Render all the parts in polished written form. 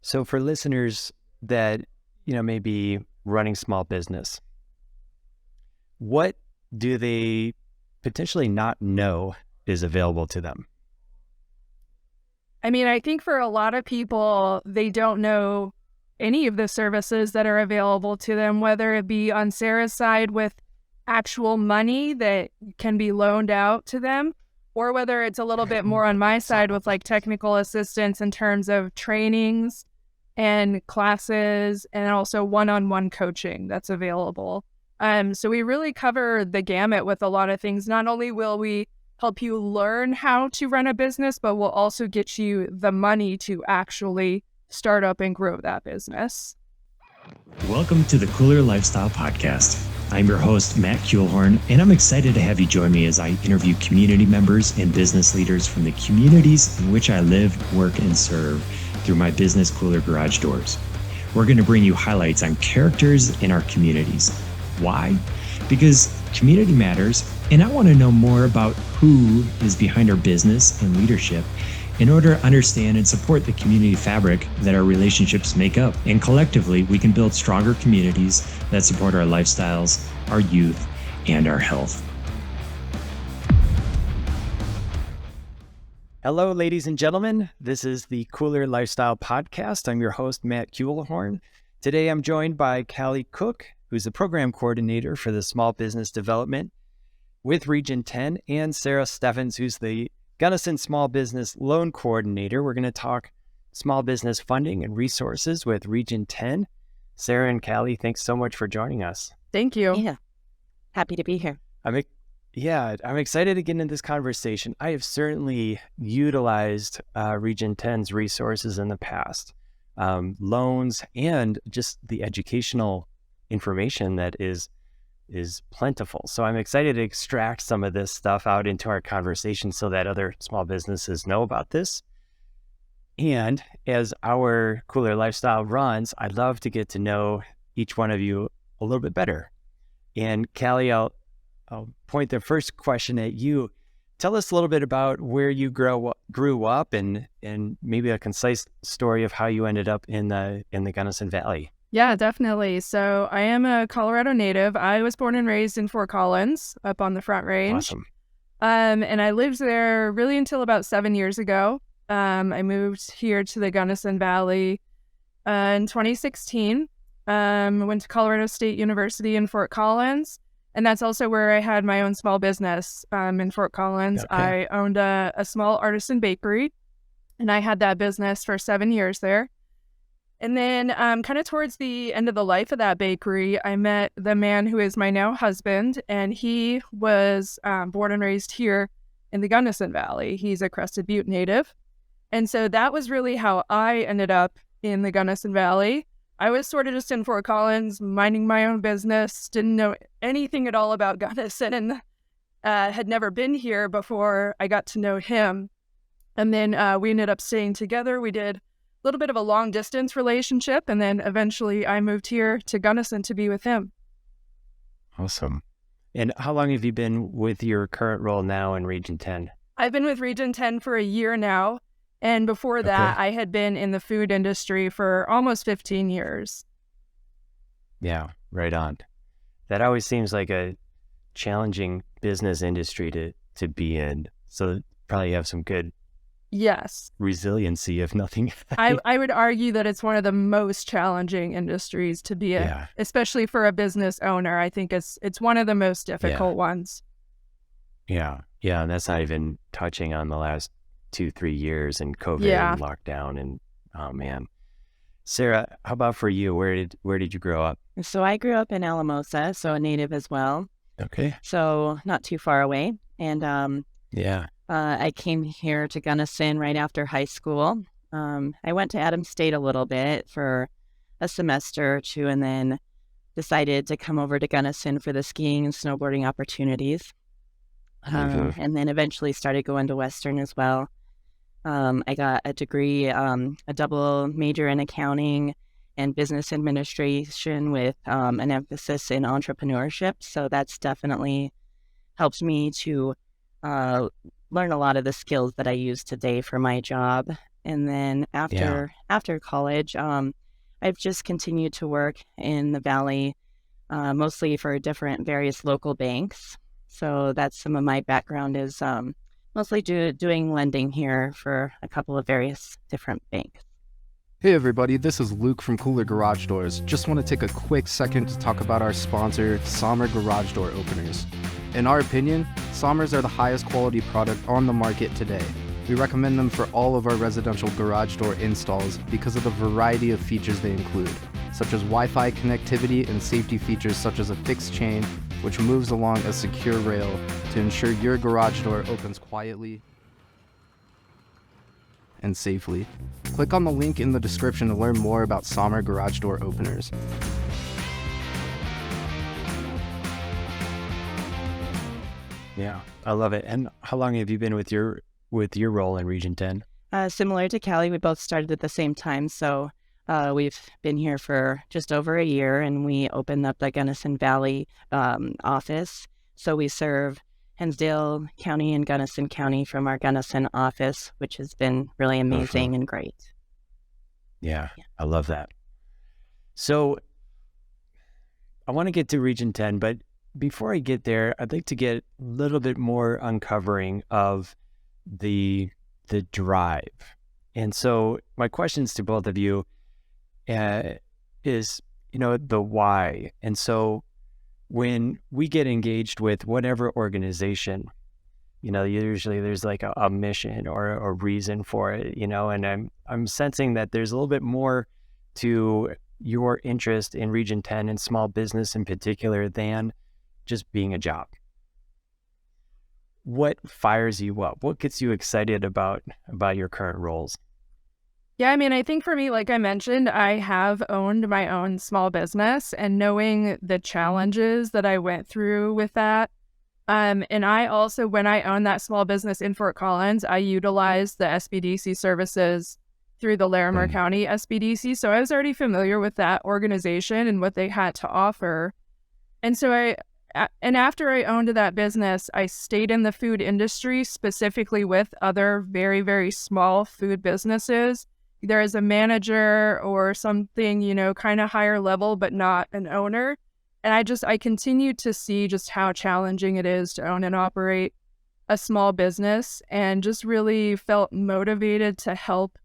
So for listeners that, may be running small business, what do they potentially not know is available to them? I mean, I think for a lot of people, they don't know any of the services that are available to them, whether it be on Sarah's side with actual money that can be loaned out to them, or whether it's a little bit more on my side with like technical assistance in terms of trainings and classes and also one-on-one coaching that's available. So we really cover the gamut with a lot of things. Not only will we help you learn how to run a business, but we'll also get you the money to actually start up and grow that business. Welcome to the Koolers Lifestyle Podcast. I'm your host, Matt Kuehlhorn, and I'm excited to have you join me as I interview community members and business leaders from the communities in which I live, work, and serve through my business Kooler Garage Doors. We're going to bring you highlights on characters in our communities. Why? Because community matters, and I want to know more about who is behind our business and leadership in order to understand and support the community fabric that our relationships make up. And collectively, we can build stronger communities that support our lifestyles, our youth, and our health. Hello, ladies and gentlemen. This is the Koolers Lifestyle Podcast. I'm your host, Matt Kuehlhorn. Today, I'm joined by Callie Koch, who's the program coordinator for the small business development with Region 10, and Sarah Steffens, who's the Gunnison Small Business Loan Coordinator. We're going to talk small business funding and resources with Region 10. Sarah and Callie, thanks so much for joining us. Thank you. Yeah, happy to be here. I'm excited to get into this conversation. I have certainly utilized Region 10's resources in the past, loans and just the educational information that is plentiful. So I'm excited to extract some of this stuff out into our conversation so that other small businesses know about this. And as our Koolers Lifestyle runs, I'd love to get to know each one of you a little bit better. And Callie, I'll point the first question at you. Tell us a little bit about where you grew up and maybe a concise story of how you ended up in the Gunnison Valley. Yeah, definitely. So I am a Colorado native. I was born and raised in Fort Collins up on the Front Range. Awesome. And I lived there really until about 7 years ago. I moved here to the Gunnison Valley in 2016. Went to Colorado State University in Fort Collins. And that's also where I had my own small business in Fort Collins. Okay. I owned a small artisan bakery, and I had that business for 7 years there. And then kind of towards the end of the life of that bakery, I met the man who is my now husband, and he was born and raised here in the Gunnison Valley. He's a Crested Butte native. And so that was really how I ended up in the Gunnison Valley. I was sort of just in Fort Collins, minding my own business, didn't know anything at all about Gunnison, and had never been here before I got to know him. And then we ended up staying together. We did little bit of a long distance relationship, and then eventually I moved here to Gunnison to be with him. Awesome. And how long have you been with your current role now in Region 10? I've been with Region 10 for a year now, and before that I had been in the food industry for almost 15 years. Yeah, right on. That always seems like a challenging business industry to be in. So probably have some good resiliency, if nothing. I would argue that it's one of the most challenging industries to be in, especially for a business owner. I think it's one of the most difficult ones. Yeah. And that's not even touching on the last 2-3 years and COVID and lockdown. And oh man, Sarah, how about for you? Where did you grow up? So I grew up in Alamosa, so a native as well. Okay. So not too far away. And I came here to Gunnison right after high school. I went to Adams State a little bit for a semester or two, and then decided to come over to Gunnison for the skiing and snowboarding opportunities. And then eventually started going to Western as well. I got a degree, a double major in accounting and business administration with an emphasis in entrepreneurship. So that's definitely helped me to learn a lot of the skills that I use today for my job. And then after college, I've just continued to work in the Valley, mostly for various local banks. So that's some of my background is mostly doing lending here for a couple of various different banks. Hey everybody, this is Luke from Kooler Garage Doors. Just want to take a quick second to talk about our sponsor, Sommar Garage Door Openers. In our opinion, Sommars are the highest quality product on the market today. We recommend them for all of our residential garage door installs because of the variety of features they include, such as Wi-Fi connectivity and safety features such as a fixed chain, which moves along a secure rail to ensure your garage door opens quietly and safely. Click on the link in the description to learn more about Sommar Garage Door Openers. Yeah, I love it. And how long have you been with your role in Region 10? Similar to Callie, we both started at the same time. So we've been here for just over a year, and we opened up the Gunnison Valley office. So we serve Hinsdale County and Gunnison County from our Gunnison office, which has been really amazing and great. Yeah, I love that. So I want to get to Region 10, but before I get there, I'd like to get a little bit more uncovering of the drive. And so my questions to both of you is, the why. And so when we get engaged with whatever organization, usually there's like a mission or a reason for it, and I'm sensing that there's a little bit more to your interest in Region 10 and small business in particular than just being a job. What fires you up? What gets you excited about your current roles? Yeah, I think for me, like I mentioned, I have owned my own small business, and knowing the challenges that I went through with that. And I also, when I owned that small business in Fort Collins, I utilized the SBDC services through the Larimer County SBDC. So I was already familiar with that organization and what they had to offer. And so after I owned that business, I stayed in the food industry, specifically with other very, very small food businesses, either as a manager or something, kind of higher level, but not an owner. And I continued to see just how challenging it is to own and operate a small business, and just really felt motivated to help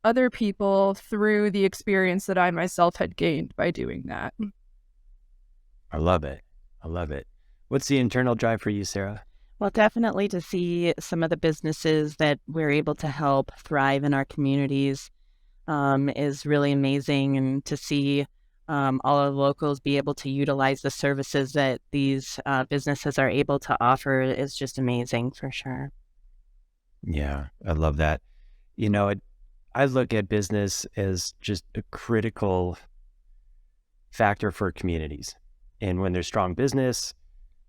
other people through the experience that I myself had gained by doing that. I love it. What's the internal drive for you, Sarah? Well, definitely to see some of the businesses that we're able to help thrive in our communities is really amazing. And to see all our locals be able to utilize the services that these businesses are able to offer is just amazing for sure. Yeah, I love that. I look at business as just a critical factor for communities. And when there's strong business,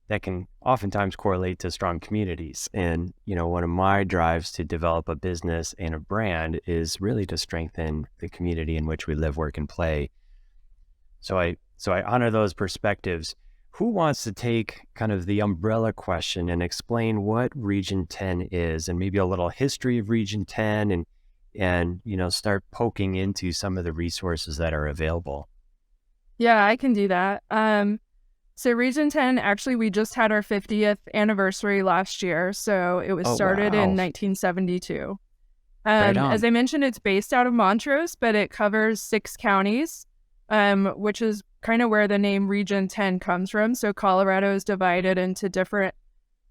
that can oftentimes correlate to strong communities. And, one of my drives to develop a business and a brand is really to strengthen the community in which we live, work, and play. So I honor those perspectives. Who wants to take kind of the umbrella question and explain what Region 10 is, and maybe a little history of Region 10 and start poking into some of the resources that are available? Yeah, I can do that. So Region 10, actually, we just had our 50th anniversary last year. So it was started in 1972. As I mentioned, it's based out of Montrose, but it covers 6 counties, which is kind of where the name Region 10 comes from. So Colorado is divided into different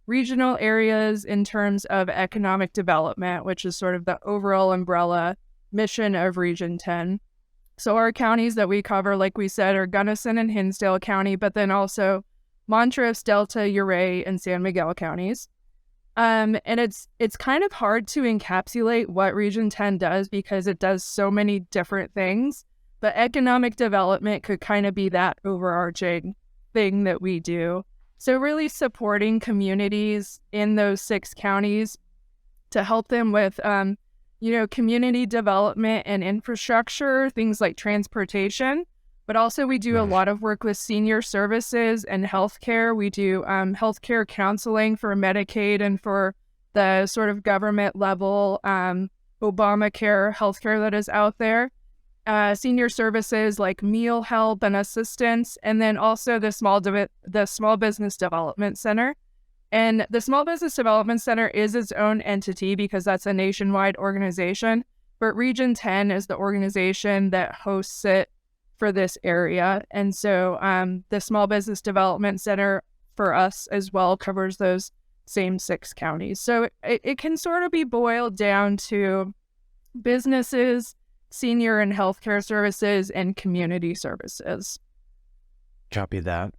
regional areas in terms of economic development, which is sort of the overall umbrella mission of Region 10. So our counties that we cover, like we said, are Gunnison and Hinsdale County, but then also Montrose, Delta, Ouray, and San Miguel counties. And it's kind of hard to encapsulate what Region 10 does because it does so many different things. But economic development could kind of be that overarching thing that we do. So really supporting communities in those 6 counties to help them with community development and infrastructure, things like transportation, but also we do a lot of work with senior services and healthcare. We do healthcare counseling for Medicaid and for the sort of government level Obamacare healthcare that is out there, senior services like meal help and assistance, and then also the Small Business Development Center. And the Small Business Development Center is its own entity because that's a nationwide organization, but Region 10 is the organization that hosts it for this area. And so the Small Business Development Center for us as well covers those same 6 counties. So it can sort of be boiled down to businesses, senior and healthcare services, and community services. Copy that.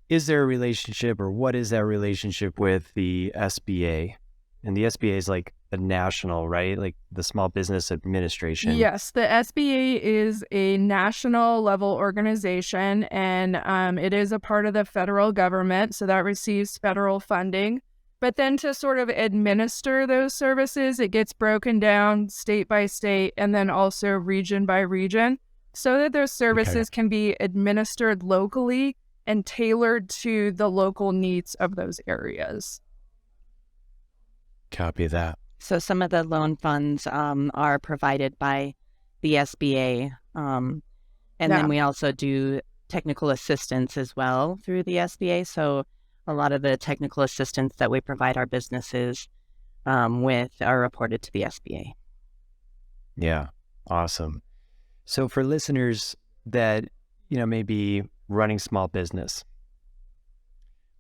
Is there a relationship, or what is that relationship with the SBA? And the SBA is like the national, right? Like the Small Business Administration. Yes, the SBA is a national level organization, and it is a part of the federal government, so that receives federal funding. But then to sort of administer those services, it gets broken down state by state and then also region by region so that those services can be administered locally and tailored to the local needs of those areas. Copy that. So some of the loan funds are provided by the SBA. Then we also do technical assistance as well through the SBA. So a lot of the technical assistance that we provide our businesses with are reported to the SBA. Yeah, awesome. So for listeners that, may be running small business,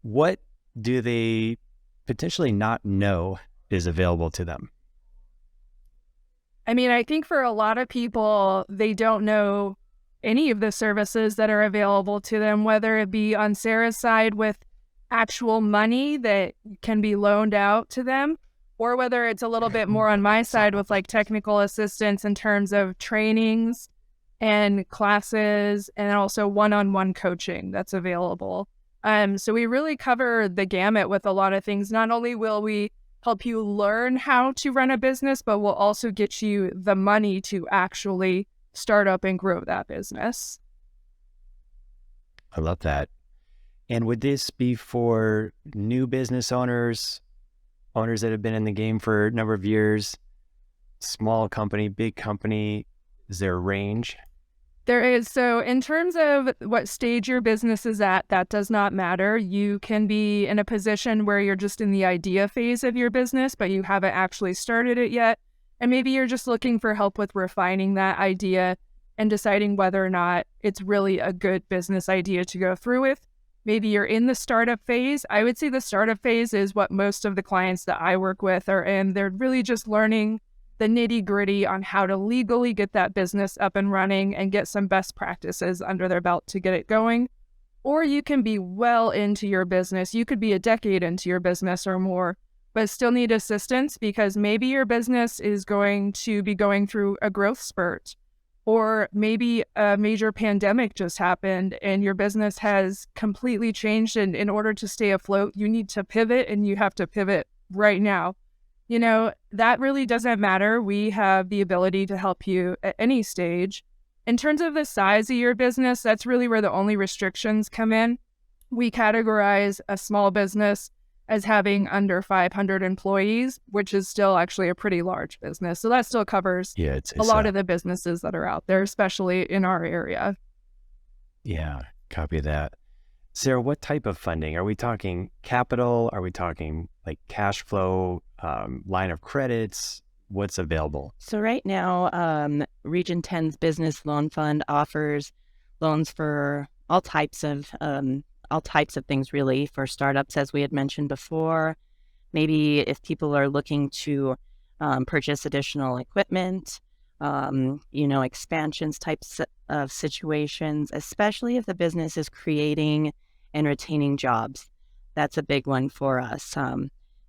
what do they potentially not know is available to them? I mean, I think for a lot of people, they don't know any of the services that are available to them, whether it be on Sarah's side with actual money that can be loaned out to them, or whether it's a little bit more on my side with like technical assistance in terms of trainings and classes and also one-on-one coaching that's available. So we really cover the gamut with a lot of things. Not only will we help you learn how to run a business, but we'll also get you the money to actually start up and grow that business. I love that. And would this be for new business owners that have been in the game for a number of years, small company, big company? Is there a range? There is. So in terms of what stage your business is at, that does not matter. You can be in a position where you're just in the idea phase of your business, but you haven't actually started it yet. And maybe you're just looking for help with refining that idea and deciding whether or not it's really a good business idea to go through with. Maybe you're in the startup phase. I would say the startup phase is what most of the clients that I work with are in. They're really just learning the nitty-gritty on how to legally get that business up and running and get some best practices under their belt to get it going. Or you can be well into your business. You could be a decade into your business or more, but still need assistance because maybe your business is going to be going through a growth spurt, or maybe a major pandemic just happened and your business has completely changed. And in order to stay afloat, you need to pivot, and you have to pivot right now. That really doesn't matter. We have the ability to help you at any stage. In terms of the size of your business, that's really where the only restrictions come in. We categorize a small business as having under 500 employees, which is still actually a pretty large business. So that still covers a lot of the businesses that are out there, especially in our area. Yeah, copy that. Sarah, what type of funding? Are we talking capital? Are we talking like cash flow, line of credits? What's available? So right now, Region 10's Business Loan Fund offers loans for all types of things, really, for startups, as we had mentioned before. Maybe if people are looking to purchase additional equipment, expansions types of situations, especially if the business is creating and retaining jobs. That's a big one for us.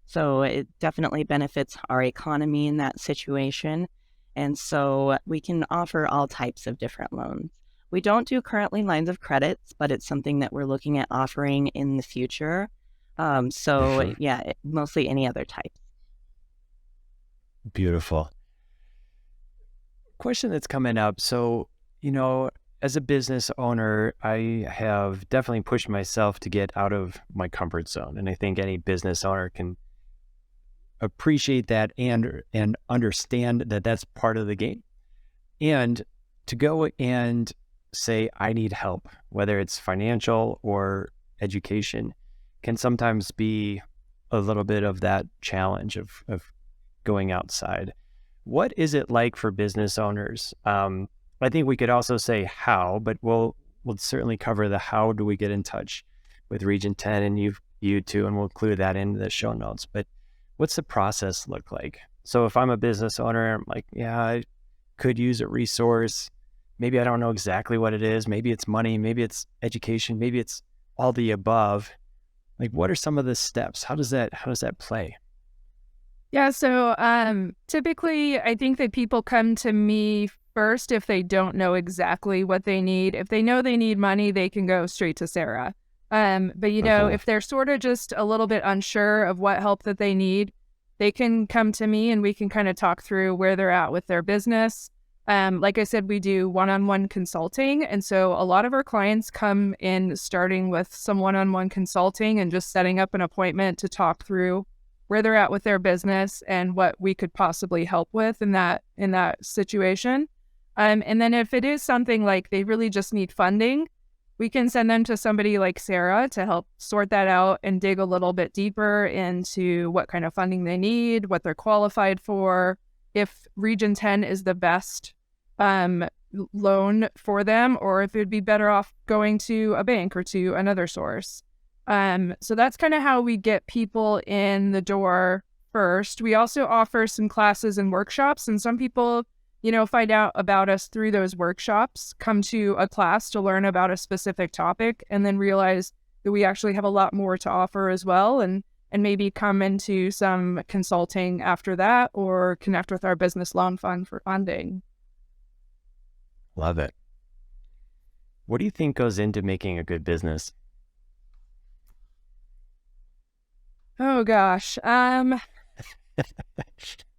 So it definitely benefits our economy in that situation. And so we can offer all types of different loans. We don't do currently lines of credits, but it's something that we're looking at offering in the future. Mostly any other type. Beautiful. Question that's coming up. So, as a business owner, I have definitely pushed myself to get out of my comfort zone. And I think any business owner can appreciate that and understand that that's part of the game. And to go and say, I need help, whether it's financial or education, can sometimes be a little bit of that challenge of going outside. What is it like for business owners? I think we could also say how, but we'll certainly cover the how do we get in touch with Region 10 and you two, and we'll include that in the show notes. But what's the process look like? So if I'm a business owner, I'm like, yeah, I could use a resource. Maybe I don't know exactly what it is. Maybe it's money, maybe it's education, maybe it's all the above. Like, what are some of the steps? How does that play? Yeah, so typically I think that people come to me first if they don't know exactly what they need. If they know they need money, they can go straight to Sarah. But if they're sort of just a little bit unsure of what help that they need, they can come to me and we can kind of talk through where they're at with their business. Like I said, we do one-on-one consulting. And so a lot of our clients come in starting with some one-on-one consulting and just setting up an appointment to talk through where they're at with their business and what we could possibly help with in that situation. And then if it is something like they really just need funding, we can send them to somebody like Sarah to help sort that out and dig a little bit deeper into what kind of funding they need, what they're qualified for, if Region 10 is the best loan for them, or if it'd be better off going to a bank or to another source. So that's kind of how we get people in the door first. We also offer some classes and workshops, and some people find out about us through those workshops, come to a class to learn about a specific topic, and then realize that we actually have a lot more to offer as well, and maybe come into some consulting after that or connect with our business loan fund for funding. Love it. What do you think goes into making a good business? Oh, gosh.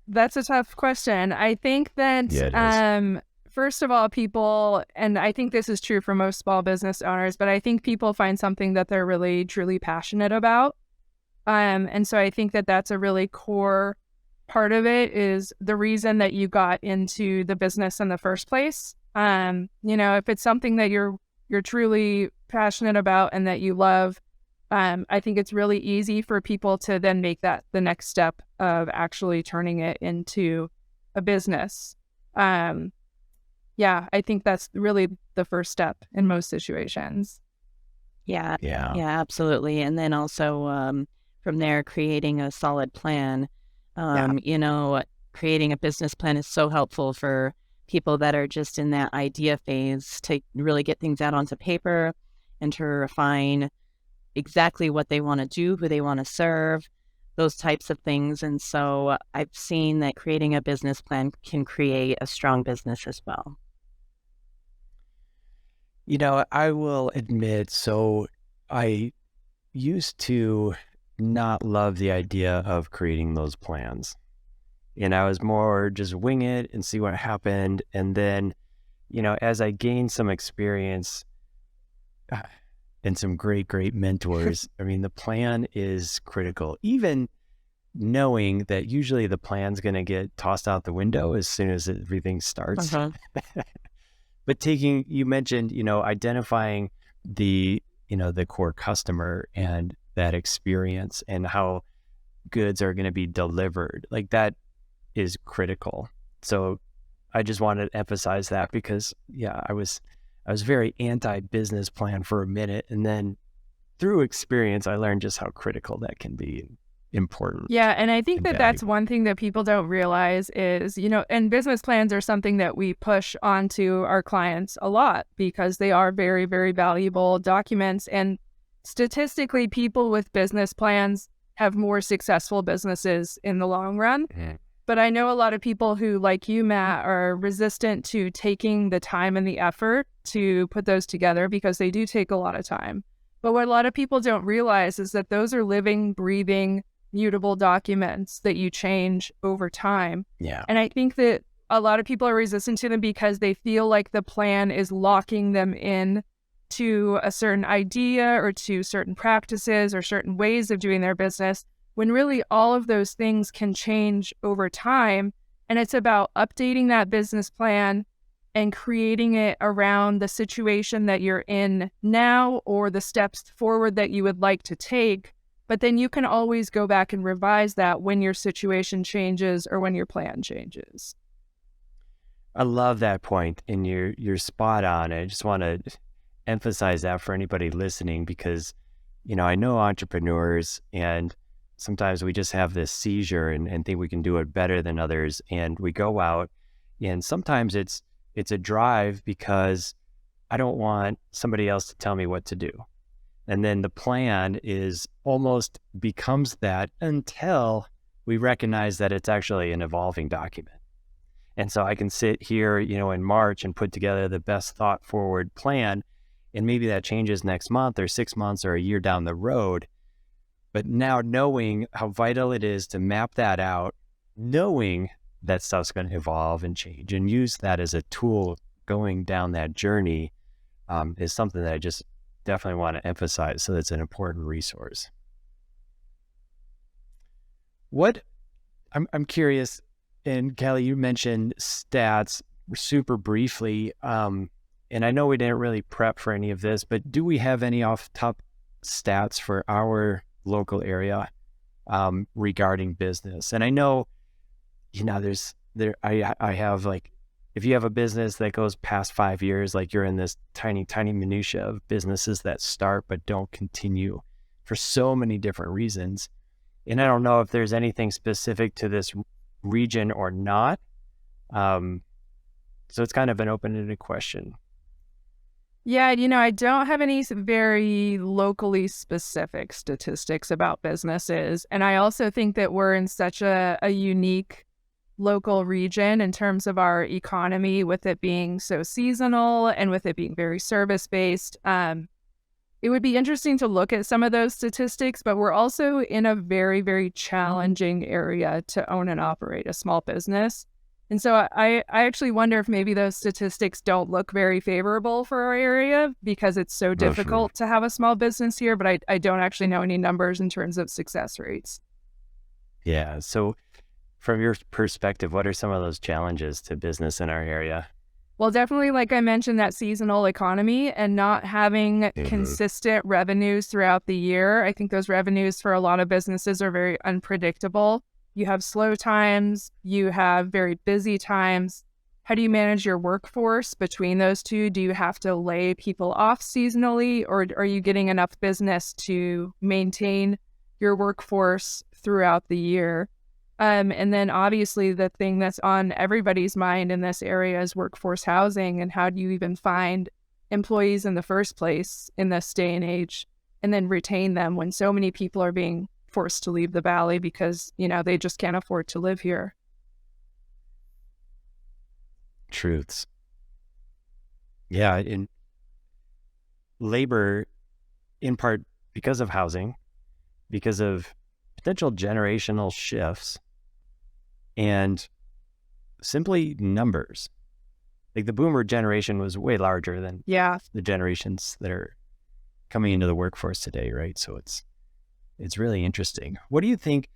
That's a tough question. I think that, first of all, people, and I think this is true for most small business owners, but I think people find something that they're really, truly passionate about. And so I think that that's a really core part of it, is the reason that you got into the business in the first place. If it's something that you're truly passionate about and that you love, I think it's really easy for people to then make that the next step of actually turning it into a business. I think that's really the first step in most situations. Yeah, absolutely. And then also from there, creating a solid plan. Creating a business plan is so helpful for people that are just in that idea phase to really get things out onto paper and to refine exactly what they want to do, who they want to serve, those types of things. And so I've seen that creating a business plan can create a strong business as well. I will admit, so I used to not love the idea of creating those plans. And I was more just wing it and see what happened. And then, as I gained some experience and some great mentors, I mean, the plan is critical. Even knowing that usually the plan's going to get tossed out the window as soon as everything starts. But you mentioned, identifying the core customer and that experience and how goods are going to be delivered. Like, that is critical. So I just wanted to emphasize that because, I was very anti-business plan for a minute. And then through experience, I learned just how critical that can be. Important. Yeah, and I think that that's one thing that people don't realize is, and business plans are something that we push onto our clients a lot because they are very, very valuable documents. And statistically, people with business plans have more successful businesses in the long run. Mm-hmm. But I know a lot of people who, like you, Matt, are resistant to taking the time and the effort to put those together because they do take a lot of time. But what a lot of people don't realize is that those are living, breathing, mutable documents that you change over time. Yeah. And I think that a lot of people are resistant to them because they feel like the plan is locking them in to a certain idea or to certain practices or certain ways of doing their business. when really all of those things can change over time. And it's about updating that business plan and creating it around the situation that you're in now or the steps forward that you would like to take. But then you can always go back and revise that when your situation changes or when your plan changes. I love that point, and you're spot on. I just want to emphasize that for anybody listening, because, I know entrepreneurs, and sometimes we just have this seizure and think we can do it better than others. And we go out, and sometimes it's a drive because I don't want somebody else to tell me what to do. And then the plan is almost becomes that until we recognize that it's actually an evolving document. And so I can sit here, in March and put together the best thought forward plan. And maybe that changes next month or 6 months or a year down the road. But now knowing how vital it is to map that out, knowing that stuff's going to evolve and change, and use that as a tool going down that journey is something that I just definitely want to emphasize. So that's an important resource. I'm curious, and Callie, you mentioned stats super briefly, and I know we didn't really prep for any of this, but do we have any off-top stats for our local area regarding business? And I know, I have, like, if you have a business that goes past 5 years, like you're in this tiny minutia of businesses that start but don't continue for so many different reasons. And I don't know if there's anything specific to this region or not. So it's kind of an open-ended question. Yeah, I don't have any very locally specific statistics about businesses. And I also think that we're in such a unique local region in terms of our economy, with it being so seasonal and with it being very service-based. It would be interesting to look at some of those statistics, but we're also in a very, very challenging area to own and operate a small business. And so I actually wonder if maybe those statistics don't look very favorable for our area because it's so difficult to have a small business here, but I don't actually know any numbers in terms of success rates. Yeah. So from your perspective, what are some of those challenges to business in our area? Well, definitely, like I mentioned, that seasonal economy and not having consistent revenues throughout the year. I think those revenues for a lot of businesses are very unpredictable. You have slow times, you have very busy times. How do you manage your workforce between those two? Do you have to lay people off seasonally, or are you getting enough business to maintain your workforce throughout the year? And then obviously the thing that's on everybody's mind in this area is workforce housing, and how do you even find employees in the first place in this day and age, and then retain them when so many people are being forced to leave the valley because, they just can't afford to live here. Truths. Yeah, in labor, in part because of housing, because of potential generational shifts, and simply numbers. Like the boomer generation was way larger than the generations that are coming into the workforce today, right? So it's really interesting. What do you think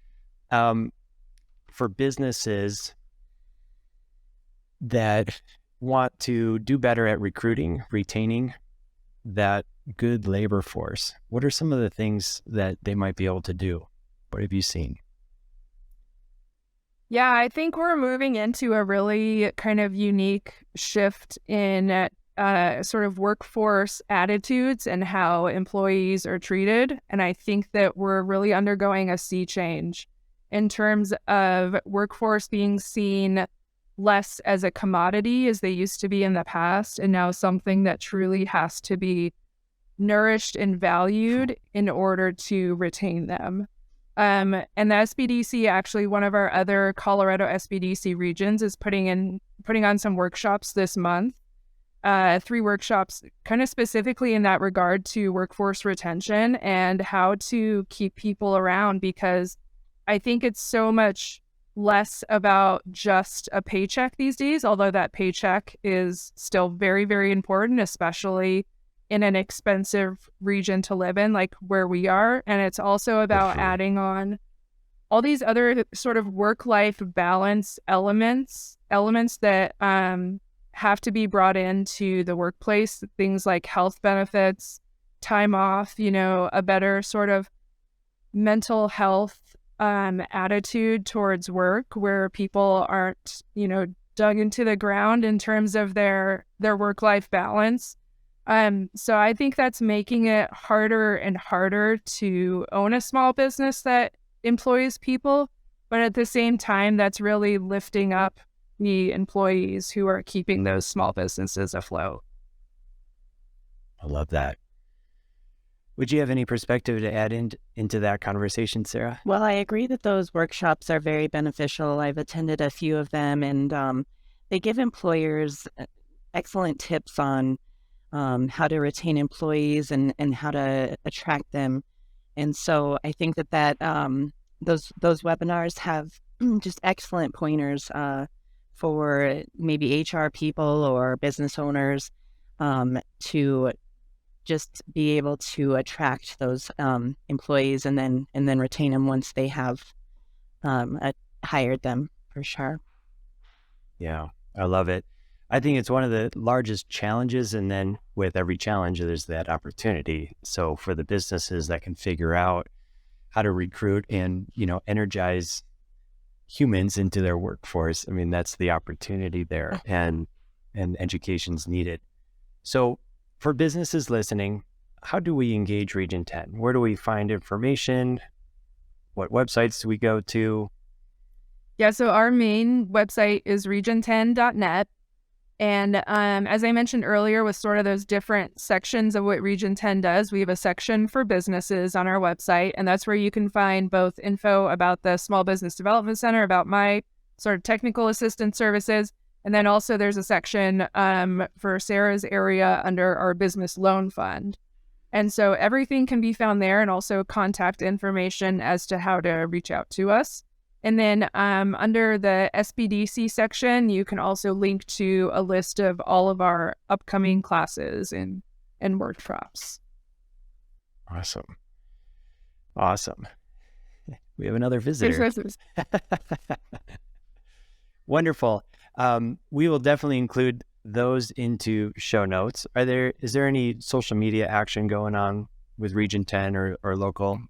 for businesses that want to do better at recruiting, retaining that good labor force? What are some of the things that they might be able to do? What have you seen? Yeah, I think we're moving into a really kind of unique shift in sort of workforce attitudes and how employees are treated. And I think that we're really undergoing a sea change in terms of workforce being seen less as a commodity as they used to be in the past, and now something that truly has to be nourished and valued in order to retain them. And the SBDC, actually one of our other Colorado SBDC regions, is putting on some workshops this month. 3 workshops kind of specifically in that regard to workforce retention and how to keep people around, because I think it's so much less about just a paycheck these days, although that paycheck is still very, very important, especially in an expensive region to live in, like where we are. And it's also about adding on all these other sort of work-life balance elements that have to be brought into the workplace, things like health benefits, time off, a better sort of mental health attitude towards work, where people aren't, dug into the ground in terms of their work-life balance. So I think that's making it harder and harder to own a small business that employs people, but at the same time, that's really lifting up the employees who are keeping those small businesses afloat. I love that. Would you have any perspective to add into that conversation, Sarah? Well, I agree that those workshops are very beneficial. I've attended a few of them, and they give employers excellent tips on how to retain employees and how to attract them. And so I think that those webinars have just excellent pointers for maybe HR people or business owners to just be able to attract those employees and then retain them once they have hired them, for sure. Yeah, I love it. I think it's one of the largest challenges, and then with every challenge, there's that opportunity. So for the businesses that can figure out how to recruit and, energize humans into their workforce, I mean, that's the opportunity there, and education's needed. So for businesses listening, how do we engage Region 10? Where do we find information? What websites do we go to? Yeah, so our main website is region10.net. And as I mentioned earlier, with sort of those different sections of what Region 10 does, we have a section for businesses on our website, and that's where you can find both info about the Small Business Development Center, about my sort of technical assistance services, and then also there's a section for Sarah's area under our business loan fund. And so everything can be found there, and also contact information as to how to reach out to us. And then under the SBDC section, you can also link to a list of all of our upcoming classes and workshops. Awesome. We have another visitor. Wonderful. We will definitely include those into show notes. Is there any social media action going on with Region 10 or local?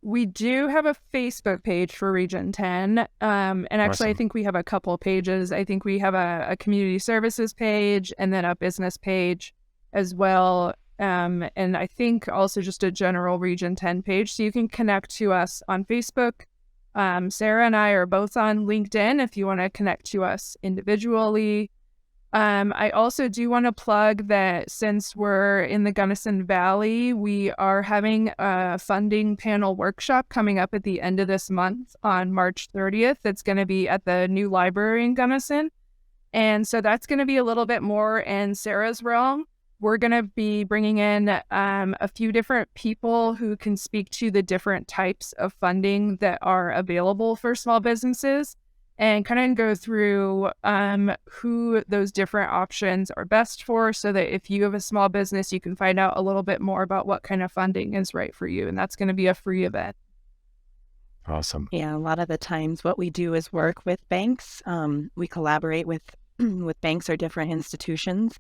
We do have a Facebook page for Region 10. And actually, Awesome. I think we have a couple pages. I think we have a community services page and then a business page as well. And I think also just a general Region 10 page. So you can connect to us on Facebook. Sarah and I are both on LinkedIn if you want to connect to us individually. I also do want to plug that since we're in the Gunnison Valley, we are having a funding panel workshop coming up at the end of this month on March 30th. It's going to be at the new library in Gunnison. And so that's going to be a little bit more in Sarah's realm. We're going to be bringing in a few different people who can speak to the different types of funding that are available for small businesses, and kind of go through who those different options are best for, so that if you have a small business, you can find out a little bit more about what kind of funding is right for you. And that's going to be a free event. Awesome. Yeah, a lot of the times what we do is work with banks. We collaborate with banks or different institutions.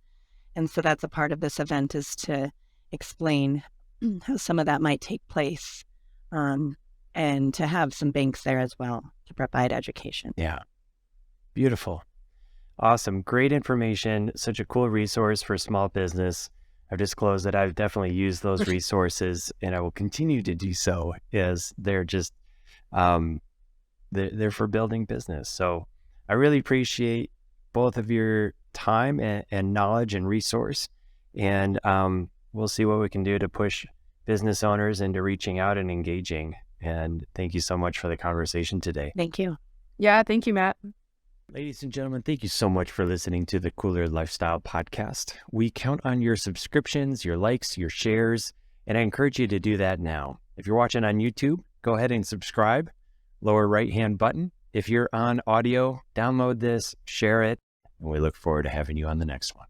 And so that's a part of this event, is to explain how some of that might take place. And to have some banks there as well to provide education. Yeah. Beautiful. Awesome. Great information. Such a cool resource for small business. I've disclosed that I've definitely used those resources, and I will continue to do so, as they're just, they're for building business. So I really appreciate both of your time and knowledge and resource. And we'll see what we can do to push business owners into reaching out and engaging. And thank you so much for the conversation today. Thank you. Yeah, thank you, Matt. Ladies and gentlemen, thank you so much for listening to the Koolers Lifestyle Podcast. We count on your subscriptions, your likes, your shares, and I encourage you to do that now. If you're watching on YouTube, go ahead and subscribe, lower right-hand button. If you're on audio, download this, share it, and we look forward to having you on the next one.